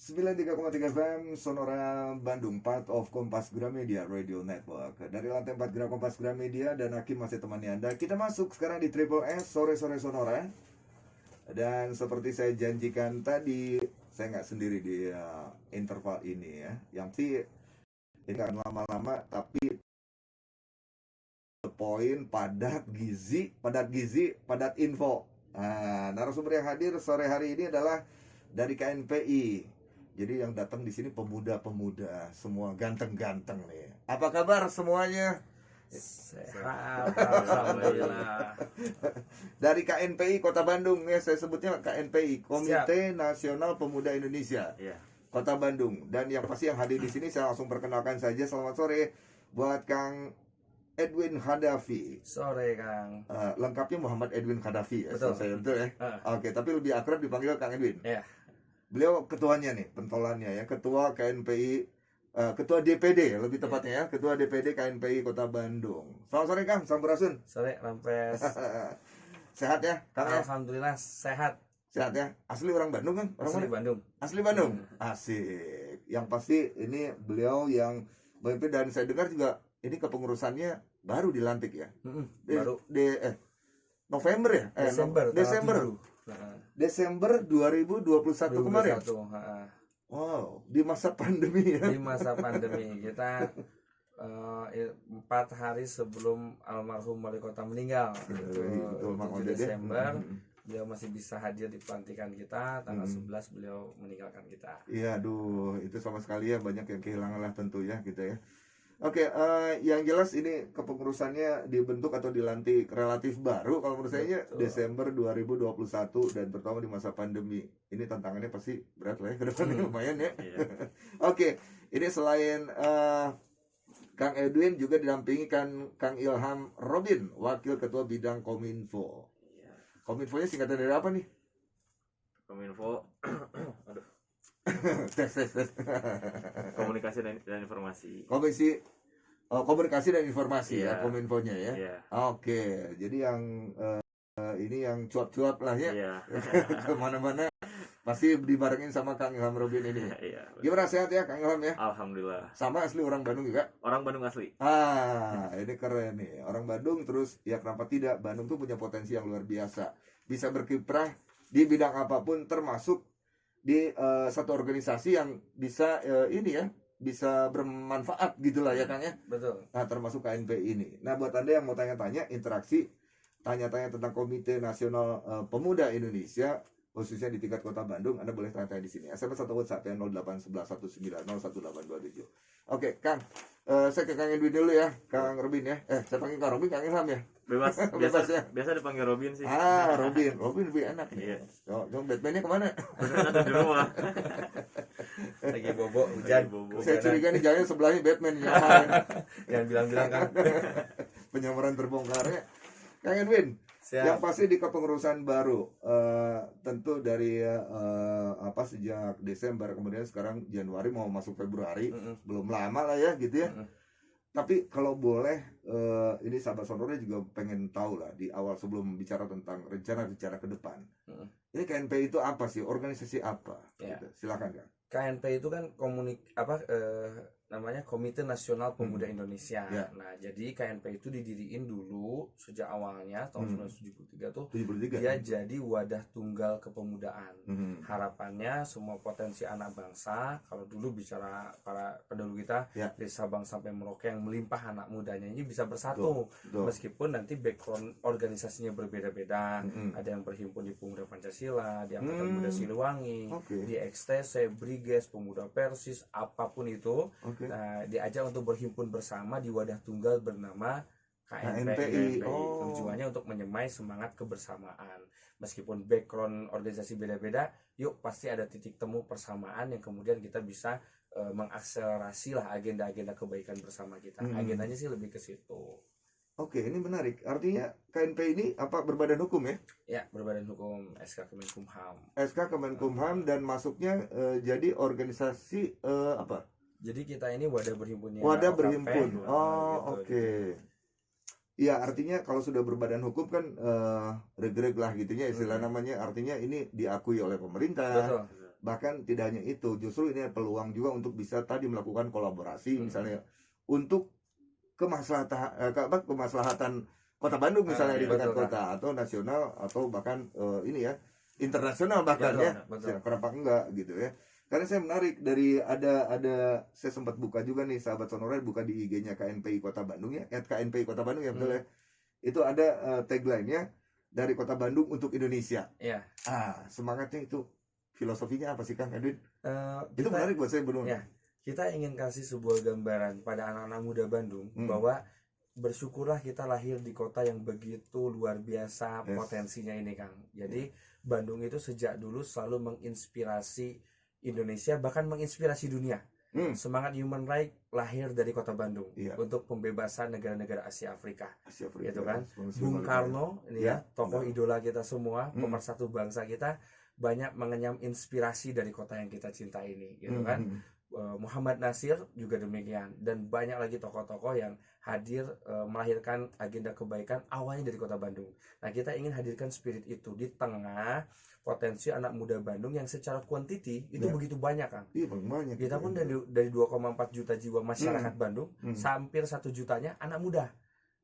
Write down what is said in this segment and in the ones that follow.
93,3 FM Sonora Bandung, part of Kompas Gramedia Radio Network. Dari lantai 4 Gerak Kompas Gramedia dan Hakim masih temani Anda. Kita masuk sekarang di Triple S Sore-sore Sonora. Dan seperti saya janjikan tadi, saya nggak sendiri di interval ini ya. Yang sih ini akan lama-lama, tapi poin, padat gizi, padat info. Nah, narasumber yang hadir sore hari ini adalah dari KNPI. Jadi yang datang di sini pemuda-pemuda, semua ganteng-ganteng nih. Apa kabar semuanya? Sehat, alhamdulillah. Dari KNPI Kota Bandung ya, saya sebutnya KNPI, Komite Nasional Pemuda Indonesia. Iya. Kota Bandung. Dan yang pasti yang hadir di sini saya langsung perkenalkan saja. Selamat sore buat Kang Edwin Khadafi. Sore, Kang. Lengkapnya Muhammad Edwin Khadafi ya. Betul. Saya betul ya. Oke, tapi lebih akrab dipanggil Kang Edwin. Iya. Beliau ketuanya nih, pentolannya ya, ketua KNPI, ketua DPD lebih tepatnya ya, ketua DPD KNPI Kota Bandung. Selamat sore Kang, Sampurasun. Sore, Rampes. Sehat ya, Kang ya? Alhamdulillah sehat. Sehat ya. Asli orang Bandung kan? Orang Asli mana? Bandung. Asli Bandung. Asik. Yang pasti ini beliau yang memimpin, dan saya dengar juga ini kepengurusannya baru dilantik ya. Baru November ya? Desember 2021 kemarin. Wow, di masa pandemi ya. Di masa pandemi kita 4 hari sebelum almarhum wali kota meninggal. Betul, Mang 7 Oded ya. Desember beliau masih bisa hadir di pelantikan kita. Tanggal 11 beliau meninggalkan kita. Iya, aduh, itu sama sekali ya, banyak yang kehilangan lah tentu ya kita ya. Oke, yang jelas ini kepengurusannya dibentuk atau dilantik relatif baru kalau menurut saya Desember 2021 dan terutama di masa pandemi. Ini tantangannya pasti berat lah ya, ke depannya lumayan ya. Oke, ini selain Kang Edwin juga didampingi Kang Ilham Robin, Wakil Ketua Bidang Kominfo. Kominfonya singkatan dari apa nih? Kominfo, aduh, tes. komunikasi dan informasi. Komunikasi dan informasi ya, Iya. Kominfonya ya. Iya. Oke, jadi yang ini yang cuap-cuap lah ya. Iya. Kemana-mana pasti dibarengin sama Kang Ilham Robin ini. Iya. Gimana, sehat ya Kang Ilham ya? Alhamdulillah. Sama asli orang Bandung juga? Orang Bandung asli. Ini keren nih. Orang Bandung, terus ya kenapa tidak? Bandung tuh punya potensi yang luar biasa. Bisa berkiprah di bidang apapun, termasuk di satu organisasi yang bisa ini ya, bisa bermanfaat gitulah ya Kang ya. Betul. Nah, termasuk KNPI ini. Nah, buat Anda yang mau tanya-tanya, interaksi, tanya-tanya tentang Komite Nasional Pemuda Indonesia, khususnya di tingkat Kota Bandung, Anda boleh tanya-tanya di sini. SMS atau WhatsApp ya, 081119011827. Oke, Kang, saya ke Kang Edwin dulu ya, Kang Robin ya. Saya panggil Kang Robin, Kang Ilham ya. Bebas. Bebas ya. Biasa dipanggil Robin sih. Robin lebih enak nih. Iya. Dong, Batman-nya kemana? Ada di rumah. Lagi bobo hujan. Saya curiga nih jalannya sebelahnya Batman ya. Jangan bilang-bilang, Kang. Penyamaran terbongkarnya. Kang Edwin, Siap. yang pasti di kepengurusan baru, tentu dari sejak Desember, kemudian sekarang Januari mau masuk Februari, belum lama lah ya gitu ya. Tapi kalau boleh, ini sahabat Sonora juga pengen tahu lah di awal sebelum bicara tentang rencana-rencana ke depan. Ini KNPI itu apa sih? Organisasi apa? Ya. Gitu. Silakan Kang. KNP itu kan namanya Komite Nasional Pemuda Indonesia. Ya. Nah, jadi KNP itu didiriin dulu sejak awalnya tahun 1973 tuh 73. dia jadi wadah tunggal kepemudaan. Mhm. Harapannya semua potensi anak bangsa, kalau dulu bicara para pendahulu kita, Ya. dari Sabang sampai Merauke yang melimpah anak mudanya ini bisa bersatu. Betul. Meskipun nanti background organisasinya berbeda-beda. Mhm. Ada yang berhimpun di Pemuda Pancasila, di Angkatan Muda Siliwangi, Oke. di XTC, Briges, Pemuda Persis, apapun itu. Oke. Nah, diajak untuk berhimpun bersama di wadah tunggal bernama KNPI. KNPI. Oh. Tujuannya untuk menyemai semangat kebersamaan. Meskipun background organisasi beda-beda, yuk pasti ada titik temu persamaan yang kemudian kita bisa mengakselerasi lah agenda-agenda kebaikan bersama kita. Agendanya sih lebih ke situ. Oke, ini menarik. Artinya KNPI ini apa, berbadan hukum ya? Ya, berbadan hukum SK Kemenkumham. SK Kemenkumham, dan masuknya jadi organisasi apa? Jadi kita ini wadah berhimpunnya. Wadah OKP, berhimpun. gitu. Oke. Iya, artinya kalau sudah berbadan hukum kan regreg lah gitunya istilah namanya. Artinya ini diakui oleh pemerintah, Betul. bahkan tidak hanya itu, justru ini peluang juga untuk bisa tadi melakukan kolaborasi misalnya untuk kemaslahatan Kota Bandung misalnya di tingkat betul, kota atau nasional atau bahkan ini ya internasional bahkan Betul, ya. betul. Kenapa enggak gitu ya. Karena saya menarik dari ada saya sempat buka juga nih sahabat Sonora, buka di IG-nya KNPI Kota Bandung ya, @KNPI Kota Bandung ya betul ya. Itu ada tagline-nya dari Kota Bandung untuk Indonesia. Iya. Semangatnya itu filosofinya apa sih Kang Edwin? Itu Kita- menarik buat saya benar. Ya. Kita ingin kasih sebuah gambaran pada anak-anak muda Bandung bahwa bersyukurlah kita lahir di kota yang begitu luar biasa Yes. potensinya ini, Kang. Jadi Bandung itu sejak dulu selalu menginspirasi Indonesia, bahkan menginspirasi dunia. Semangat human right lahir dari kota Bandung untuk pembebasan negara-negara Asia Afrika. Gitu kan. Bung Karno ini ya, tokoh idola kita semua, pemersatu bangsa kita, banyak mengenyam inspirasi dari kota yang kita cintai ini, gitu kan. Muhammad Nasir juga demikian, dan banyak lagi tokoh-tokoh yang hadir melahirkan agenda kebaikan awalnya dari kota Bandung. Nah, kita ingin hadirkan spirit itu di tengah potensi anak muda Bandung yang secara kuantiti itu begitu banyak, Kang. Iya, banyak. Kita pun dari 2,4 juta jiwa masyarakat Bandung, hampir 1 jutanya anak muda.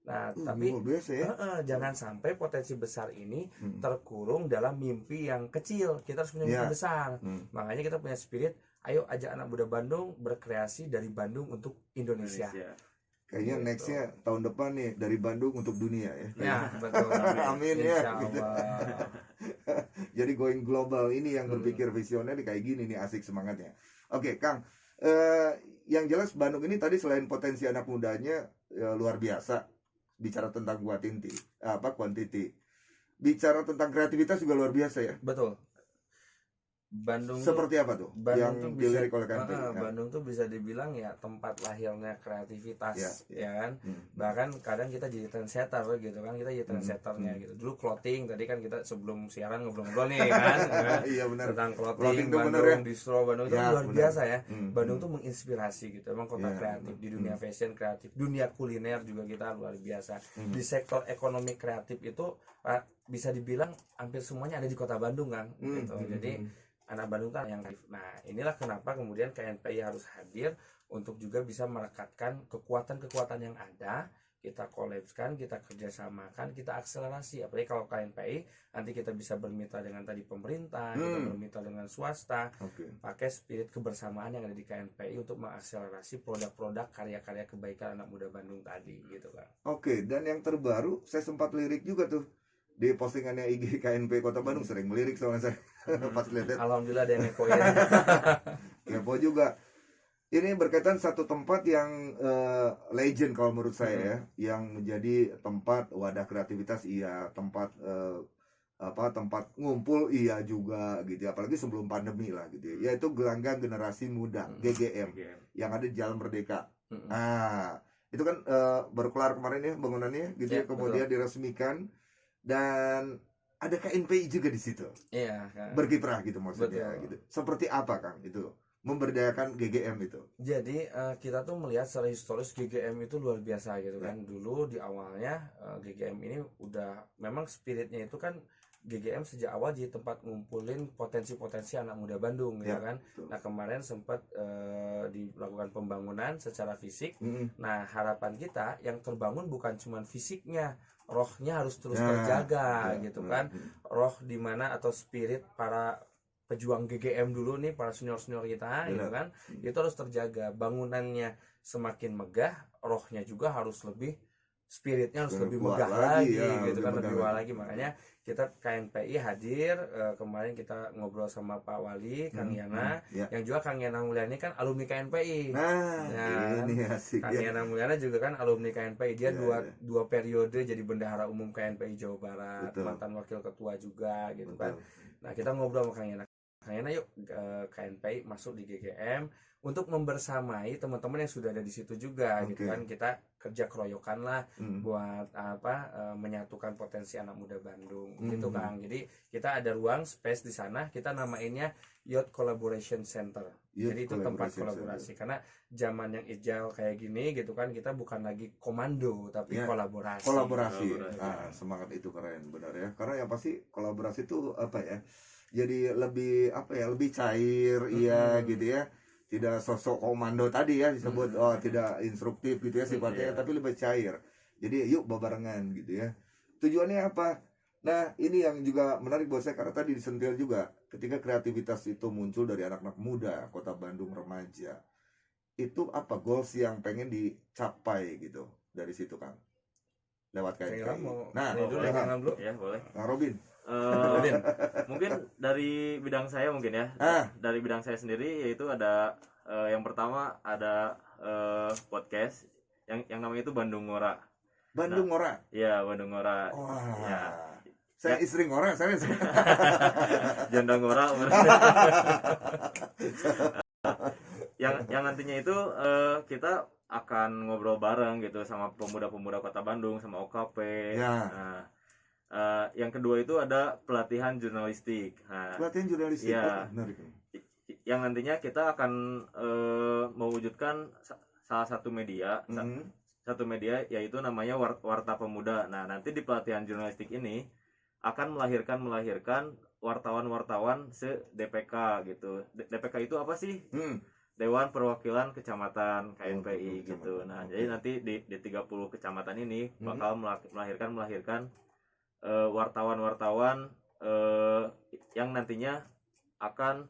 Nah, tapi biasa ya. jangan sampai potensi besar ini terkurung dalam mimpi yang kecil. Kita harus punya mimpi besar. Makanya kita punya spirit, ayo ajak anak muda Bandung berkreasi dari Bandung untuk Indonesia. Kayaknya nextnya tahun depan nih dari Bandung untuk dunia ya. Ya, betul. Amin ya. Insya Allah. Jadi going global ini yang berpikir visioner kayak gini nih, asik semangatnya. Oke, Kang. Yang jelas Bandung ini tadi selain potensi anak mudanya luar biasa. Bicara tentang kuantiti. Bicara tentang kreativitas juga luar biasa ya. Betul. Bandung Seperti apa tuh yang dilirik oleh KNPI? Bandung tuh bisa dibilang ya tempat lahirnya kreativitas, ya kan. Bahkan kadang kita jadi trendsetter gitu kan, kita jadi trendsetternya gitu. Dulu clothing, tadi kan kita sebelum siaran ngobrol-ngobrol nih kan, Iya benar. tentang clothing Clothing tuh Bandung, bener ya. distro Bandung itu Ya, luar bener. biasa ya. Bandung tuh menginspirasi gitu, emang kota Ya, kreatif di dunia fashion kreatif, dunia kuliner juga kita luar biasa. Di sektor ekonomi kreatif itu bisa dibilang hampir semuanya ada di kota Bandung, Kang. Gitu. Jadi anak Bandung kan yang aktif. Nah, inilah kenapa kemudian KNPI harus hadir untuk juga bisa merekatkan kekuatan-kekuatan yang ada, kita kolabskan, kita kerjasamakan, kita akselerasi. Apalagi kalau KNPI nanti kita bisa bermitra dengan tadi pemerintah, kita bermitra dengan swasta, pakai spirit kebersamaan yang ada di KNPI untuk mengakselerasi produk-produk karya-karya kebaikan anak muda Bandung tadi, gitu kan. Oke, dan yang terbaru saya sempat lirik juga tuh di postingannya IG KNP Kota Bandung, sering melirik soalnya saya pas lihat. Alhamdulillah ada yang ngepoin. Kepo juga. Ini berkaitan satu tempat yang legend kalau menurut saya ya, yang menjadi tempat wadah kreativitas tempat tempat ngumpul juga gitu, apalagi sebelum pandemi lah gitu ya, yaitu Gelanggang Generasi Muda GGM yang ada di Jalan Merdeka. Nah, itu kan baru kelar kemarin ya bangunannya gitu ya, kemudian diresmikan. Dan ada KNPI juga di situ. Iya, Kang. Berkiprah gitu maksudnya. Betul. Gitu. Seperti apa Kang itu memberdayakan GGM itu? Jadi kita tuh melihat secara historis GGM itu luar biasa gitu kan. Dulu di awalnya GGM ini udah memang spiritnya itu kan, GGM sejak awal jadi tempat ngumpulin potensi-potensi anak muda Bandung gitu kan. Betul. Nah, kemarin sempat dilakukan pembangunan secara fisik. Nah, harapan kita yang terbangun bukan cuma fisiknya, rohnya harus terus terjaga gitu kan. Roh di mana atau spirit para pejuang GGM dulu nih, para senior-senior kita gitu kan, itu harus terjaga. Bangunannya semakin megah, rohnya juga harus lebih, spiritnya harus lebih megah lagi gitu kan, lebih wah lagi. Makanya kita KNPI hadir, kemarin kita ngobrol sama Pak Wali, Kang Yana, yang juga Kang Yana Mulyani kan alumni KNPI. Nah, ini asik Kang Yana Mulyani juga kan alumni KNPI, dia dua periode jadi bendahara umum KNPI Jawa Barat, mantan wakil ketua juga gitu kan. Nah, kita ngobrol sama Kang Yana, yuk KNPI masuk di GGM untuk membersamai teman-teman yang sudah ada di situ juga gitu kan. Kita kerja keroyokan lah buat menyatukan potensi anak muda Bandung gitu Kang. Jadi kita ada ruang space di sana, kita namainnya Youth Collaboration Center. Jadi itu tempat kolaborasi karena zaman yang agile kayak gini gitu kan, kita bukan lagi komando tapi kolaborasi. Semangat itu keren benar ya, karena yang pasti kolaborasi itu apa ya, jadi lebih apa ya, lebih cair, iya gitu ya. Tidak sosok komando tadi ya disebut, tidak instruktif gitu ya sifatnya, Iya. tapi lebih cair. Jadi yuk babarengan gitu ya. Tujuannya apa? Nah, ini yang juga menarik buat saya karena tadi disentil juga ketika kreativitas itu muncul dari anak-anak muda Kota Bandung remaja. Itu apa goals yang pengen dicapai gitu dari situ, Kang? Lewat Kang Ilham KNPI. mau Nah, ini dulu ya, Kang Ilham dulu. Ya boleh. Kang Robin. Eh, mungkin dari bidang saya mungkin ya. Dari bidang saya sendiri yaitu ada yang pertama ada podcast yang namanya itu Bandung Ngora. Bandung Ngora. Iya, Bandung Ngora. Wah. Ya. Saya istri Ngora, saya Janda Ngora. yang nantinya itu kita akan ngobrol bareng gitu sama pemuda-pemuda Kota Bandung, sama OKP. Ya. Nah, yang kedua itu ada pelatihan jurnalistik. Nah, Pelatihan jurnalistik. Iya. Menarik. yang nantinya kita akan mewujudkan salah satu media, yaitu namanya Warta Pemuda. Nah, nanti di pelatihan jurnalistik ini akan melahirkan wartawan-wartawan se-DPK gitu. DPK itu apa sih? Dewan Perwakilan Kecamatan KNPI gitu. Nah, jadi nanti di 30 kecamatan ini bakal melahirkan wartawan-wartawan yang nantinya akan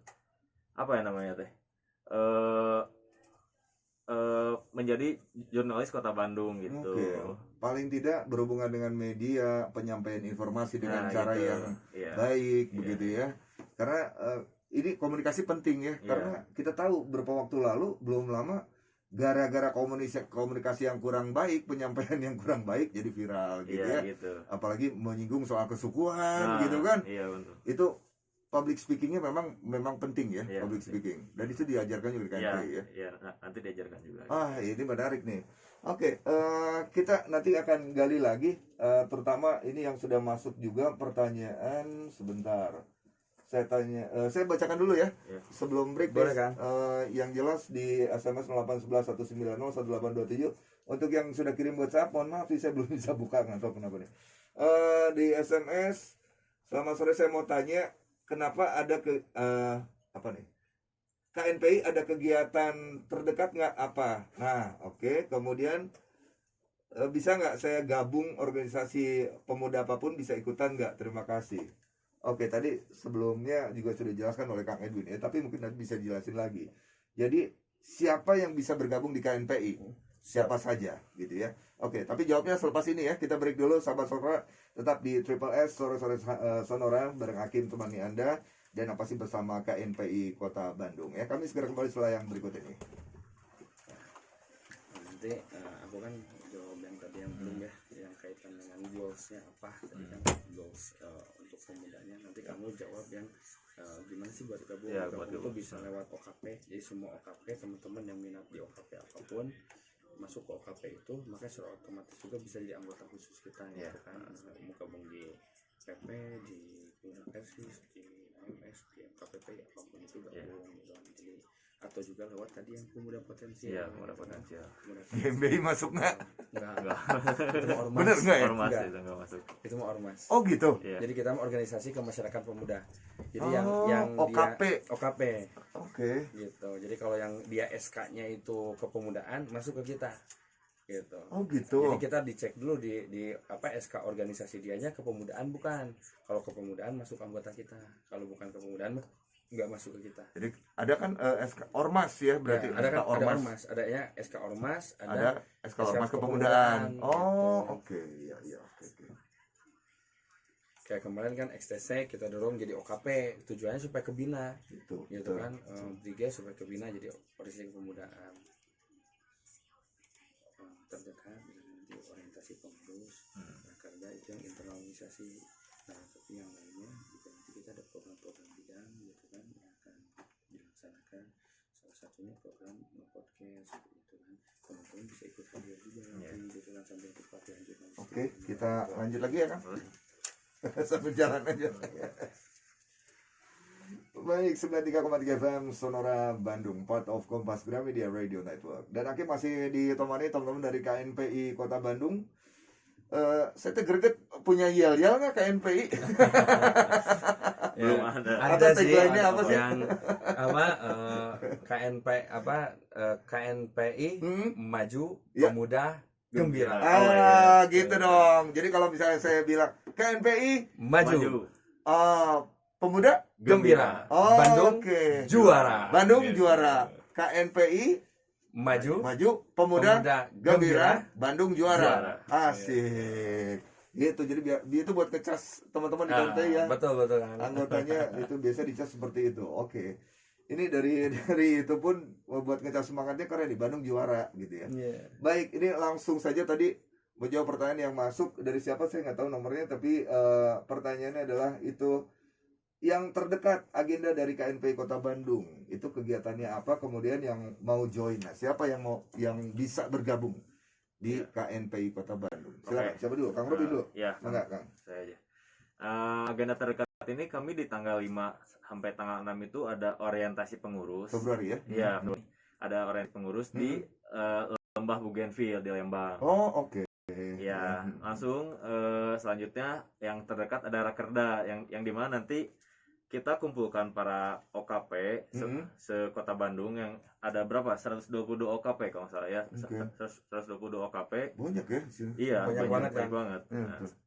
apa ya namanya teh? Menjadi jurnalis Kota Bandung gitu. Oke. Paling tidak berhubungan dengan media, penyampaian informasi dengan cara gitu. yang Iya. baik Iya. begitu ya. Karena ini komunikasi penting ya. Karena kita tahu beberapa waktu lalu belum lama gara-gara komunikasi yang kurang baik, penyampaian yang kurang baik jadi viral gitu ya. Gitu. Apalagi menyinggung soal kesukuan gitu kan. Iya betul. Itu public speakingnya memang penting ya, Iya, public speaking. Dan itu diajarkan juga di KNPI ya. Iya, nanti diajarkan juga. Ini menarik nih. Oke, kita nanti akan gali lagi, terutama ini yang sudah masuk juga pertanyaan sebentar. Saya bacakan dulu ya, sebelum break. Boleh, Kang. Yang jelas di SMS 0811 190 1827 untuk yang sudah kirim WhatsApp, mohon maaf saya belum bisa buka, nggak tahu kenapa nih. Di SMS, selamat sore, saya mau tanya kenapa ada KNPI ada kegiatan terdekat nggak apa? Nah, oke. Kemudian bisa nggak saya gabung organisasi pemuda apapun, bisa ikutan nggak? Terima kasih. Oke, tadi sebelumnya juga sudah dijelaskan oleh Kang Edwin ya, tapi mungkin nanti bisa dijelasin lagi. Jadi siapa yang bisa bergabung di KNPI? Siapa saja gitu ya. Oke, tapi jawabnya selepas ini ya. Kita break dulu, sahabat Sonora. Tetap di Triple S sore-sore Sonora bareng Hakim temani Anda. Dan apa sih bersama KNPI Kota Bandung ya. Kami segera kembali setelah yang berikut ini. Nanti aku kan jawab yang tadi yang belum ya, yang kaitan dengan goalsnya apa tadi kan goals untuk pemudanya. Nanti kamu jawab yang gimana sih buat gabung. Ya, Gabung buat itu gabung. bisa lewat OKP. Jadi semua OKP, teman-teman yang minat di OKP apapun masuk ke OKP itu, maka secara otomatis juga bisa jadi anggota khusus kita ya, kan. Mau gabung di PP, di Persis, di AMS, di KPP, apapun itu gabung gitu. Jadi atau juga lewat tadi yang pemuda potensial. Iya, pemuda potensial. KNPI masuk nggak? Enggak. Itu mah ormas. Bener nggak ya? Ormas Enggak. itu nggak masuk. Itu mah ormas. Oh gitu. Iya. Jadi kita organisasi kemasyarakatan pemuda. Jadi Oh, yang OKP. dia OKP Oke. gitu. Jadi kalau yang dia SK-nya itu kepemudaan masuk ke kita. Gitu. Oh gitu. Jadi kita dicek dulu di apa SK organisasi dianya kepemudaan bukan. Kalau kepemudaan masuk anggota kita. Kalau bukan kepemudaan nggak masuk ke kita. Jadi ada kan SK Ormas ya berarti. Ya, ada SK kan ada ormas, adanya SK Ormas, Ada SK Ormas SK Kepemudaan. Kepemudaan, Oh, gitu. oke. Iya, oke. Kayak kemarin kan XTC kita dorong jadi OKP, tujuannya supaya kebina. Gitu. Gitu kan, Brigade supaya kebina jadi organisasi kepemudaan. Terdekat dengan nanti orientasi pengurus, karena itu yang internal organisasi. Nah, tapi yang lainnya juga nanti kita ada program-program bidang gitu kan yang akan dilaksanakan. Salah satunya program podcast gitu kan. Teman-teman bisa ikut hadir juga nanti gitu kan sambil ikut pelatihan jurnalistik. Oke, kita lanjut lagi ya, Kang. Sambil jalan aja. Baik, 93,3 FM Sonora Bandung, part of Kompas Gramedia Radio Network. Dan akhirnya masih ditemani teman-teman dari KNPI Kota Bandung. Saya tergreget punya yel-yel nggak KNPI? belum ada. Ada Atau sih tagline-nya apa sih? yang apa KNP apa KNPI maju Ya. pemuda gembira. Oh, iya. Gitu dong. Jadi kalau misalnya saya bilang KNPI Maju pemuda gembira. Oh, Bandung oke. juara. Bandung Gitu. juara. KNPI Maju maju pemuda gembira, gembira. Bandung juara. Juara. Asik. Gitu. Jadi dia itu buat ngecas teman-teman di Ah, KNPI ya. betul kan. Anggotanya itu biasa dicas seperti itu. Oke. Ini dari itu pun buat ngecas semangatnya keren di Bandung juara gitu ya. Iya. Baik, ini langsung saja tadi menjawab pertanyaan yang masuk dari siapa saya nggak tahu nomornya, tapi pertanyaannya adalah itu yang terdekat agenda dari KNPI Kota Bandung itu kegiatannya apa, kemudian yang mau join, nah siapa yang bisa bergabung di KNPI Kota Bandung? Silakan. Oke. Siapa dulu? Kang Robi dulu. Ya, Enggak, Kang. saya aja. Agenda terdekat ini kami di tanggal 5 sampai tanggal 6 itu ada orientasi pengurus. Februari ya? Iya, ada orientasi pengurus di Lembah Bougainville di Lembang. Oh, oke. Ya, langsung selanjutnya yang terdekat ada Rakerda yang dimana nanti kita kumpulkan para OKP se-Kota Bandung yang ada berapa? 122 OKP kalau nggak salah ya. Oke. 122 OKP. Banyak ya? Sini. Iya, Banyak banget, kan? banget. Iya,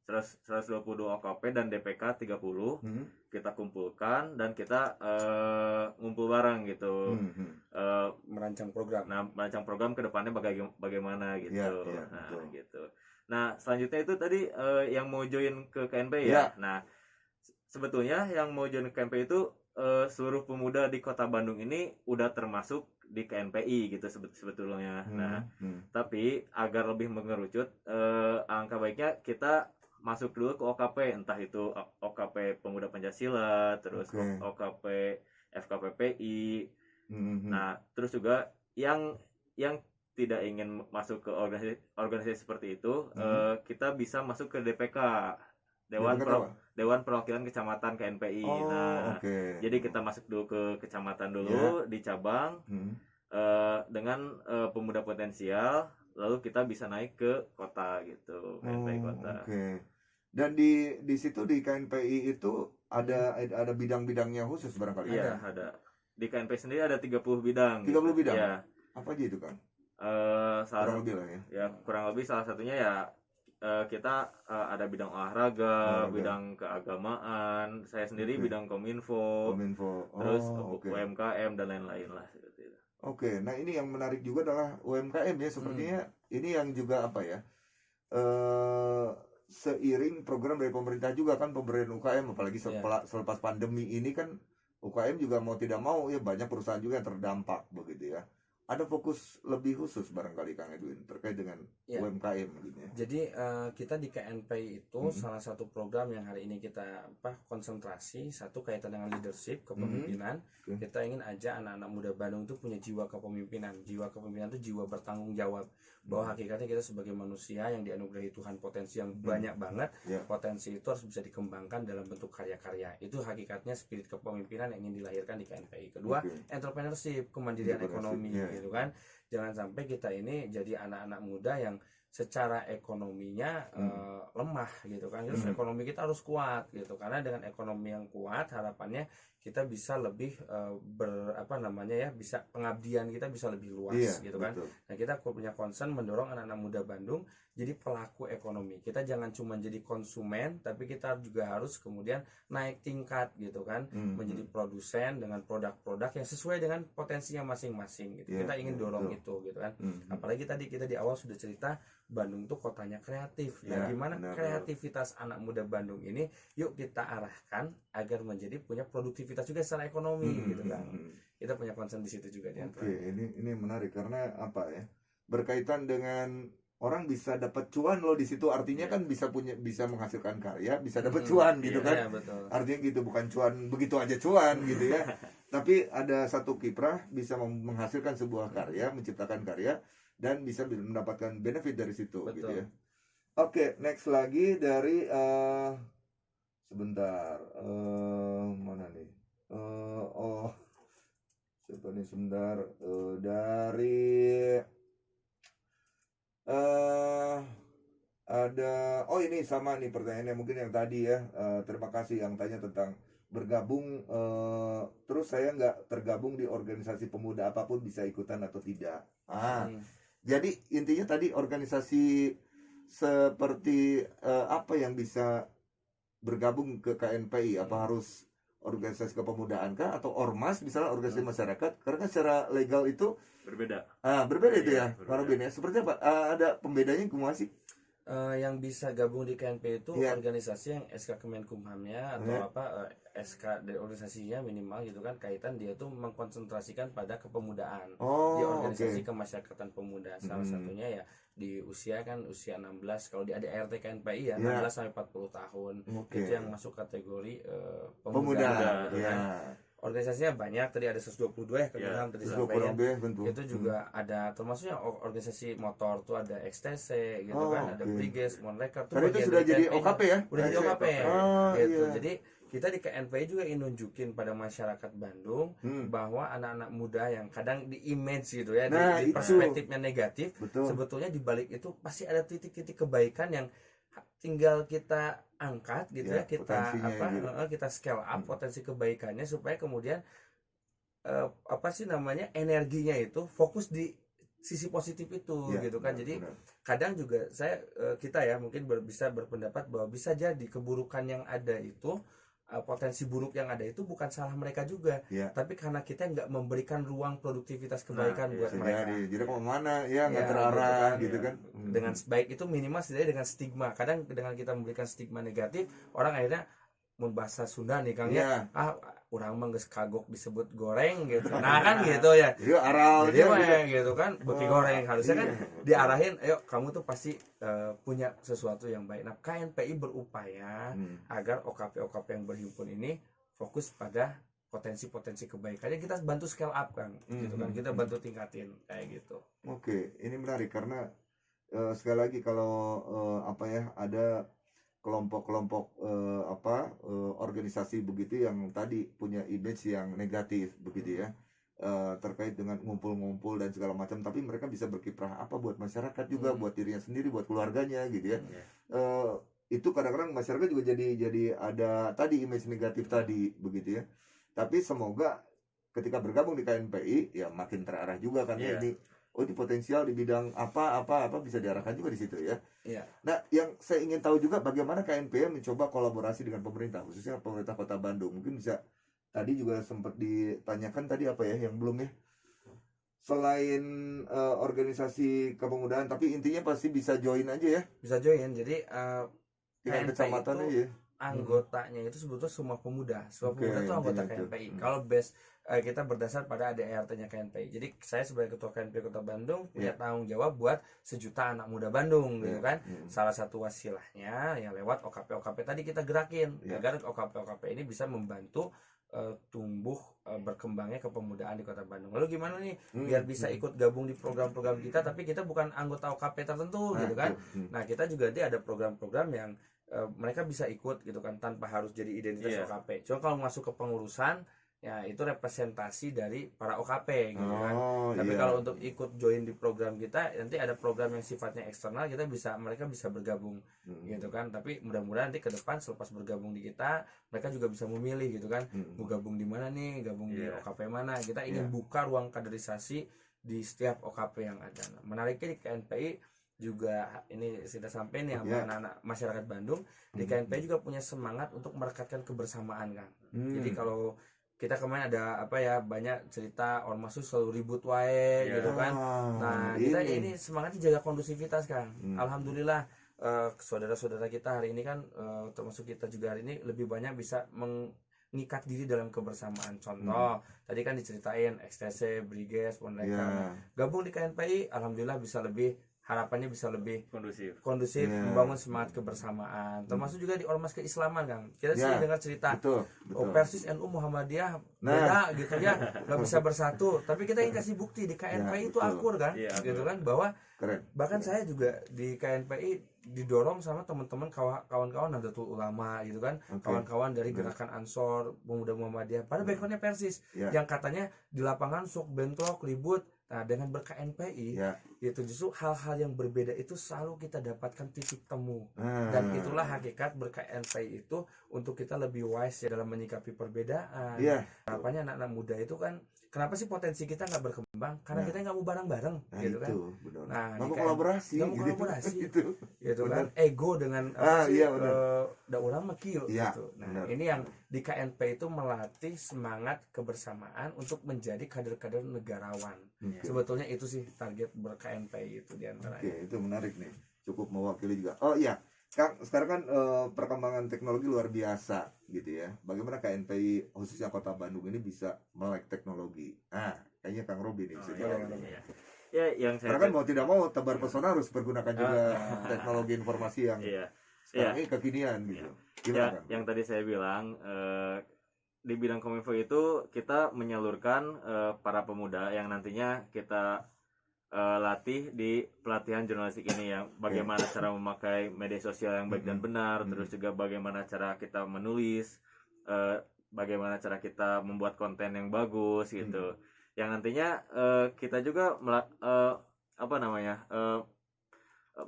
Nah, 122 OKP dan DPK 30 kita kumpulkan dan kita ngumpul bareng gitu. Merancang program. Nah, merancang program ke depannya bagaimana gitu. Iya, iya, Nah, betul. gitu. Nah, selanjutnya itu tadi yang mau join ke KNP Iya. ya. Nah, sebetulnya yang mau join ke KNP itu seluruh pemuda di Kota Bandung ini udah termasuk di KNPI gitu sebetulnya. Nah, tapi agar lebih mengerucut, alangkah baiknya kita masuk dulu ke OKP, entah itu OKP Pemuda Pancasila, terus Oke. OKP FKPPI. Nah, terus juga yang tidak ingin masuk ke organisasi seperti itu, kita bisa masuk ke DPK, Dewan Perwakilan Kecamatan KNPI. Oh, Nah, oke. jadi kita masuk dulu ke kecamatan dulu di cabang dengan pemuda potensial, lalu kita bisa naik ke kota gitu, KNPI kota. Oke. Dan di situ di KNPI itu ada bidang-bidangnya khusus barangkali. Iya, ada. Di KNPI sendiri ada 30 bidang. 30 bidang? Iya. Apa aja itu, Kang? Kurang lebih lah ya. Ya, kurang lebih salah satunya ya kita ada bidang olahraga, bidang keagamaan, saya sendiri bidang kominfo, terus UMKM dan lain-lain lah seperti itu. Oke, nah ini yang menarik juga adalah UMKM ya, sepertinya ini yang juga apa ya, seiring program dari pemerintah juga kan, pemberian UKM, apalagi selepas pandemi ini kan UKM juga mau tidak mau ya banyak perusahaan juga yang terdampak begitu ya. Ada fokus lebih khusus barangkali Kang Edwin terkait dengan UMKM gitu ya. Jadi kita di KNPI itu salah satu program yang hari ini kita konsentrasi, satu kaitan dengan leadership, kepemimpinan. Kita ingin aja anak-anak muda Bandung itu punya jiwa kepemimpinan. Jiwa kepemimpinan itu jiwa bertanggung jawab, bahwa hakikatnya kita sebagai manusia yang dianugerahi Tuhan potensi yang banyak banget. Potensi itu harus bisa dikembangkan dalam bentuk karya-karya. Itu hakikatnya spirit kepemimpinan yang ingin dilahirkan di KNPI. Kedua, entrepreneurship, kemandirian ekonomi gitu kan. Jangan sampai kita ini jadi anak-anak muda yang secara ekonominya lemah gitu kan. Terus ekonomi kita harus kuat gitu, karena dengan ekonomi yang kuat harapannya kita bisa lebih bisa pengabdian kita bisa lebih luas gitu kan. Betul. Nah, kita punya concern mendorong anak-anak muda Bandung jadi pelaku ekonomi. Kita jangan cuma jadi konsumen, tapi kita juga harus kemudian naik tingkat gitu kan, menjadi produsen dengan produk-produk yang sesuai dengan potensinya masing-masing gitu. Kita ingin dorong itu gitu kan. Apalagi tadi kita di awal sudah cerita Bandung tuh kotanya kreatif. Nah, gimana kreativitas anak muda Bandung ini yuk kita arahkan agar menjadi punya produktivitas juga secara ekonomi gitu kan. Kita punya concern di situ juga. Oke, ini menarik karena apa ya? Berkaitan dengan orang bisa dapat cuan loh di situ, artinya kan bisa menghasilkan karya, bisa dapat cuan gitu kan. Betul. Artinya gitu, bukan cuan begitu aja cuan gitu ya. Tapi ada satu kiprah bisa menghasilkan sebuah karya, menciptakan karya dan bisa mendapatkan benefit dari situ. Betul. Gitu ya. Oke, next lagi dari sebentar. Mana nih? Siapa nih sebentar? Dari ada ini sama nih pertanyaannya mungkin yang tadi ya. Terima kasih yang tanya tentang bergabung terus saya nggak tergabung di organisasi pemuda apapun bisa ikutan atau tidak. Jadi intinya tadi organisasi seperti apa yang bisa bergabung ke KNPI? Apa harus organisasi kepemudaan kah atau ormas misalnya organisasi masyarakat? Karena secara legal itu Berbeda. berbeda itu ya, Berbeda. Pak Robin ya. Seperti apa? Ada pembedanya kumaha sih? Yang bisa gabung di KNP itu Iya. organisasi yang SK Kemenkumhamnya atau Iya. SK dari organisasinya minimal gitu kan, kaitan dia tuh mengkonsentrasikan pada kepemudaan. Di Oh, organisasi oke. kemasyarakatan pemuda. Salah Mm-mm. satunya ya di usia kan usia 16, kalau di ADART KNPI ya Iya. 16 sampai 40 tahun. Oke. Itu yang masuk kategori Pemuda. gitu Ya. kan. Organisasinya banyak, tadi ada 122 ya Ya, kebetulan tadi Terus sampaikan. kurang lebih bentuk. Itu juga ada termasuknya organisasi motor tuh ada XTC gitu Oh, kan, ada oke. Brigades, Monreker tuh Karena itu bagian sudah dari jadi KNPI. OKP ya? Udah jadi OKP Oh, gitu. iya. Jadi kita di KNPI juga ingin nunjukin pada masyarakat Bandung bahwa anak-anak muda yang kadang di image gitu ya, Nah, di itu. perspektifnya negatif, Betul. sebetulnya di balik itu pasti ada titik-titik kebaikan yang tinggal kita angkat gitu Ya, ya, kita potensinya gitu. kita scale up potensi kebaikannya supaya kemudian apa sih namanya, energinya itu fokus di sisi positif itu Ya, gitu kan. benar, Jadi benar. kadang juga kita ya mungkin bisa berpendapat bahwa bisa jadi keburukan yang ada itu potensi buruk yang ada itu bukan salah mereka juga, Ya. tapi karena kita nggak memberikan ruang produktivitas kebaikan buat Bisa mereka. jadi kemana ya nggak Ya, terarah gitu gitu kan. kan. Dengan baik itu minimal setidaknya dengan stigma. Kadang dengan kita memberikan stigma negatif, orang akhirnya mun bahasa Sunda nih Kang Iya. ya, orang mah geus kagok disebut goreng gitu. Nah kan gitu ya. Jadi aral Jadi mah gitu kan, beki goreng harusnya kan iya. diarahin, ayo kamu tuh pasti punya sesuatu yang baik. Nah, KNPI berupaya agar OKP-OKP yang berhimpun ini fokus pada potensi-potensi kebaikannya, kita bantu scale up Kang, gitu kan, kita bantu tingkatin kayak gitu. Oke, ini menarik karena sekali lagi kalau ada kelompok-kelompok organisasi begitu yang tadi punya image yang negatif begitu ya, terkait dengan ngumpul-ngumpul dan segala macam, tapi mereka bisa berkiprah apa buat masyarakat juga, buat dirinya sendiri, buat keluarganya gitu ya. Itu kadang-kadang masyarakat juga jadi ada tadi image negatif tadi begitu ya. Tapi semoga ketika bergabung di KNPI ya makin terarah juga kan ya, ini ini potensial di bidang apa bisa diarahkan juga di situ ya. Iya. Nah, yang saya ingin tahu juga bagaimana KNPI mencoba kolaborasi dengan pemerintah, khususnya pemerintah Kota Bandung. Mungkin bisa tadi juga sempat ditanyakan tadi apa ya yang belum ya. Selain organisasi kepemudaan, tapi intinya pasti bisa join aja ya. Bisa join. Jadi Tingkat KNPI kecamatan itu aja. anggotanya itu sebetulnya semua pemuda. Semua Oke, pemuda itu anggota intinya itu. KNPI. Kalau kita berdasar pada ADART-nya KNPI. Jadi saya sebagai ketua KNPI Kota Bandung punya tanggung jawab buat sejuta anak muda Bandung gitu kan. Salah satu wasilahnya yang lewat OKP-OKP tadi kita gerakin agar OKP-OKP ini bisa membantu tumbuh berkembangnya kepemudaan di Kota Bandung. Lalu gimana nih biar bisa ikut gabung di program-program kita, tapi kita bukan anggota OKP tertentu gitu kan. Nah, kita juga nanti ada program-program yang mereka bisa ikut gitu kan tanpa harus jadi identitas OKP. Cuma kalau masuk ke pengurusan ya itu representasi dari para OKP gitu kan. Tapi kalau untuk ikut join di program kita, nanti ada program yang sifatnya eksternal, mereka bisa bergabung gitu kan. Tapi mudah-mudahan nanti ke depan selepas bergabung di kita, mereka juga bisa memilih gitu kan, mau gabung di mana nih, gabung di OKP mana. Kita ingin buka ruang kaderisasi di setiap OKP yang ada. Nah, menariknya di KNPI juga ini sudah sampai nih sama anak-anak masyarakat Bandung, di KNPI juga punya semangat untuk merekatkan kebersamaan kan. Jadi kalau kita kemarin ada banyak cerita ormas itu selalu ribut wae gitu kan. Nah, kita ini semangatnya jaga kondusivitas kan. Alhamdulillah saudara-saudara kita hari ini kan termasuk kita juga hari ini lebih banyak bisa mengikat diri dalam kebersamaan. Contoh tadi kan diceritain XTC, Brigades, Monreker. Gabung di KNPI alhamdulillah harapannya bisa lebih kondusif membangun semangat kebersamaan, termasuk juga di ormas keislaman Kang. Kita sering dengar cerita Persis NU Muhammadiyah beda gitu ya, nggak bisa bersatu, tapi kita ingin kasih bukti di KNPI itu akur kan, gitu kan, bahwa bahkan saya juga di KNPI didorong sama teman-teman kawan-kawan Nahdlatul Ulama gitu kan, kawan-kawan dari gerakan Ansor Pemuda Muhammadiyah, pada backgroundnya Persis yang katanya di lapangan sok bentrok ribut. Nah, dengan ber-KNPI Itu justru hal-hal yang berbeda itu selalu kita dapatkan titik temu. Nah, Dan itulah hakikat ber-KNPI itu untuk kita lebih wise ya dalam menyikapi perbedaan. iya. Harapannya anak-anak muda itu kan, kenapa sih potensi kita nggak berkembang? Karena Nah. kita nggak mau bareng-bareng, Nah, gitu kan? itu benar. Nah, Nggak mau di kolaborasi, nggak mau gitu. kolaborasi. Gitu. Gitu Benar. kan? Ego dengan Iya, benar. da urang mah kieu Iya, gitu. Nah, benar. ini yang di KNP itu melatih semangat kebersamaan untuk menjadi kader-kader negarawan. Oke. Sebetulnya itu sih target ber-KNP itu diantaranya. Oke, itu menarik nih. Cukup mewakili juga. Oh iya, Kang, sekarang kan perkembangan teknologi luar biasa gitu ya. Bagaimana KNPI khususnya Kota Bandung ini bisa melek teknologi? Ah, kayaknya Kang Robi nih bisa jawab. Iya. Ya, yang saya Karena kan mau tidak mau tebar pesona harus pergunakan juga teknologi informasi yang iya. sekarang ini kekinian gitu. Gimana, Ya, Kang? yang tadi saya bilang di bidang kominfo itu kita menyalurkan para pemuda yang nantinya kita latih di pelatihan jurnalistik ini, yang bagaimana cara memakai media sosial yang baik dan benar, terus juga bagaimana cara kita menulis, bagaimana cara kita membuat konten yang bagus gitu. Yang nantinya kita juga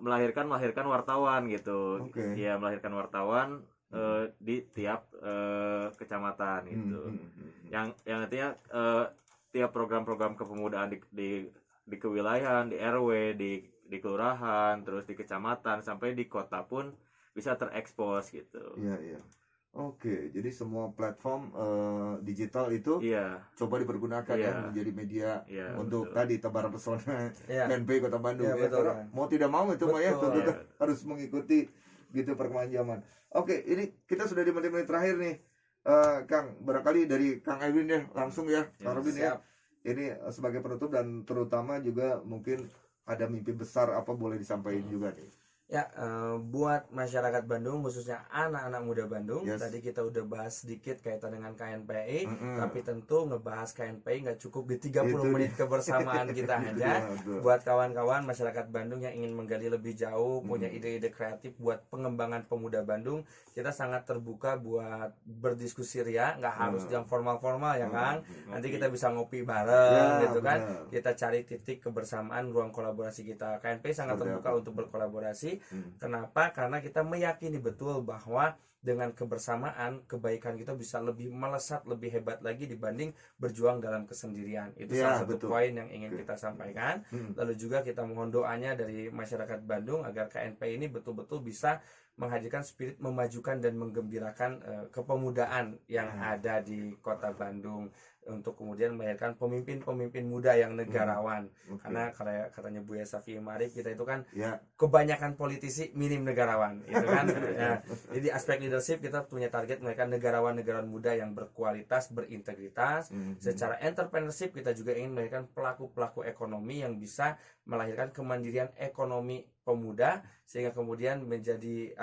melahirkan wartawan gitu. Oke. Ya, melahirkan wartawan di tiap kecamatan gitu. Yang nantinya tiap program-program kepemudaan di kewilayahan, di RW, di kelurahan, terus di kecamatan sampai di kota pun bisa terekspos gitu. Iya, iya. Oke, jadi semua platform digital itu Iya, coba dipergunakan Iya. ya menjadi media iya. untuk betul. tadi tebar pesona Iya. KNPI Kota Bandung Iya, ya. betul, Karena Kang. mau tidak mau itu mah ya Betul. tuntutan Iya. harus mengikuti gitu perkembangan zaman. Oke, ini kita sudah di menit-menit terakhir nih. Kang, barangkali dari Kang Edwin ya langsung ya, Kang Robin ya. Siap. Ini sebagai penutup dan terutama juga mungkin ada mimpi besar apa boleh disampaikan juga nih. Ya, buat masyarakat Bandung, khususnya anak-anak muda Bandung, Yes. tadi kita udah bahas sedikit kaitan dengan KNPI, Mm-mm. tapi tentu ngebahas KNPI nggak cukup di 30 Itu menit kebersamaan kita Itu aja. dia, betul. Buat kawan-kawan masyarakat Bandung yang ingin menggali lebih jauh, punya Mm. ide-ide kreatif buat pengembangan pemuda Bandung, kita sangat terbuka buat berdiskusi ria, nggak harus yang formal-formal ya Kang. Nanti kita bisa ngopi bareng Ya, gitu kan. benar. Kita cari titik kebersamaan, ruang kolaborasi kita. KNPI sangat Seperti terbuka apa? untuk berkolaborasi. Hmm. Kenapa? Karena kita meyakini betul bahwa dengan kebersamaan kebaikan kita bisa lebih melesat, lebih hebat lagi dibanding berjuang dalam kesendirian. Itu Ya, salah satu betul. poin yang ingin Oke. kita sampaikan. Hmm. Lalu juga kita mohon doanya dari masyarakat Bandung agar KNPI ini betul-betul bisa menghadirkan spirit memajukan dan menggembirakan kepemudaan yang ada di Kota Bandung, untuk kemudian melahirkan pemimpin-pemimpin muda yang negarawan. Oke. Karena katanya Buya Safi Marif, kita itu kan Ya, kebanyakan politisi minim negarawan, gitu kan. Ya, jadi aspek leadership kita punya target melahirkan negarawan-negarawan muda yang berkualitas, berintegritas. Secara entrepreneurship kita juga ingin melahirkan pelaku-pelaku ekonomi yang bisa melahirkan kemandirian ekonomi pemuda, sehingga kemudian menjadi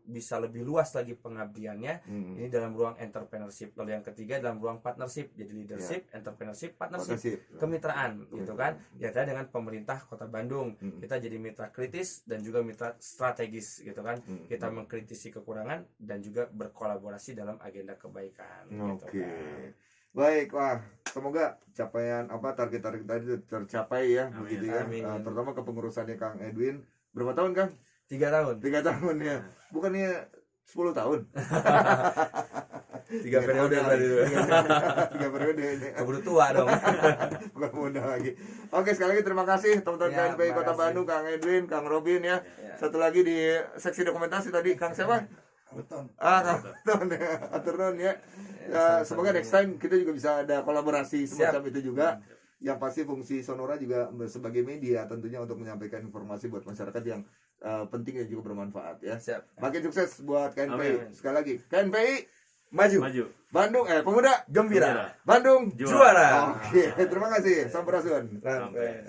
bisa lebih luas lagi pengabdiannya. Ini dalam ruang entrepreneurship. Lalu yang ketiga dalam ruang partnership, jadi leadership, entrepreneurship, partnership, kemitraan gitu kan. Ya, dengan pemerintah Kota Bandung kita jadi mitra kritis dan juga mitra strategis gitu kan. Kita mengkritisi kekurangan dan juga berkolaborasi dalam agenda kebaikan gitu Oke. kan. Baik, wah, semoga capaian target-target tadi tercapai ya, Amin. begitu ya. Amin. Terutama kepengurusannya Kang Edwin. Berapa tahun, Kang? 3 tahun. 3 tahun ya. Bukannya 10 tahun. 3 periode berarti itu. 3 periode ini. Keburu tua dong. Bukan muda lagi. Oke, sekali lagi terima kasih teman-teman Ya, KNPI Kota makasih. Bandung, Kang Edwin, Kang Robin ya. Ya. Satu lagi di seksi dokumentasi tadi Kang siapa? Beton. Kang Beton ya. Atur nuhun ya. Semoga next time kita juga bisa ada kolaborasi semacam itu juga. Yang pasti fungsi Sonora juga sebagai media tentunya untuk menyampaikan informasi buat masyarakat yang penting dan juga bermanfaat ya. Siap. Makin sukses buat KNPI. Amin. Sekali lagi KNPI Maju. Bandung pemuda Gembira. Bandung Juara. Oke, terima kasih. Sampurasun. Sampai.